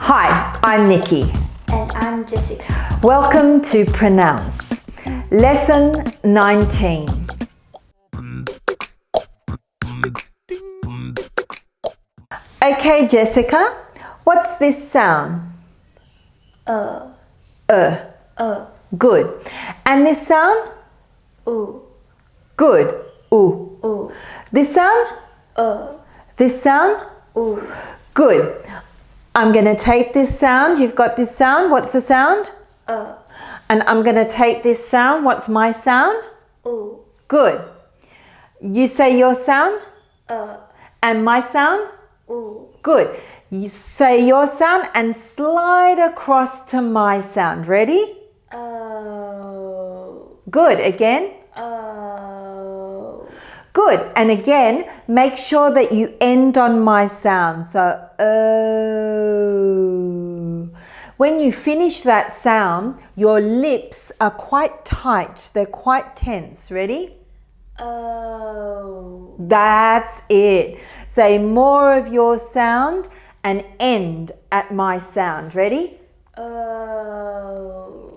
Hi, I'm Nikki. And I'm Jessica. Welcome to Pronounce, Lesson 19. Okay, Jessica, what's this sound? Good. And this sound? Good. Ooh. This sound? This sound? Good. I'm going to take this sound. You've got this sound. What's the sound? And I'm going to take this sound. What's my sound? Good. You say your sound. And my sound? Good. You say your sound and slide across to my sound. Ready? Good. Again. Good. And again, make sure that you end on my sound. So, when you finish that sound, your lips are quite tight. They're quite tense. Ready? That's it. Say more of your sound and end at my sound. Ready?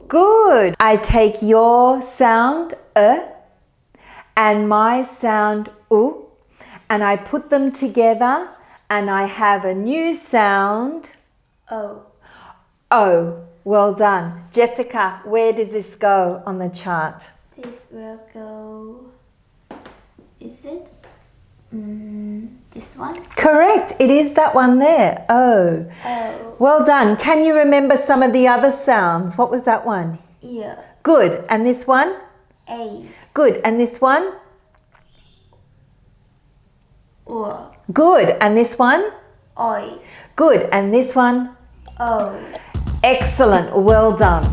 Good. I take your sound, and my sound, and I put them together and I have a new sound, O. Well done. Jessica, where does this go on the chart? This will go, is it this one? Correct. It is that one there. O. Well done. Can you remember some of the other sounds? What was that one? Yeah. Good. And this one? A. Good. And this one? O. Good. And this one? Oi. Good. And this one? O. Excellent. Well done.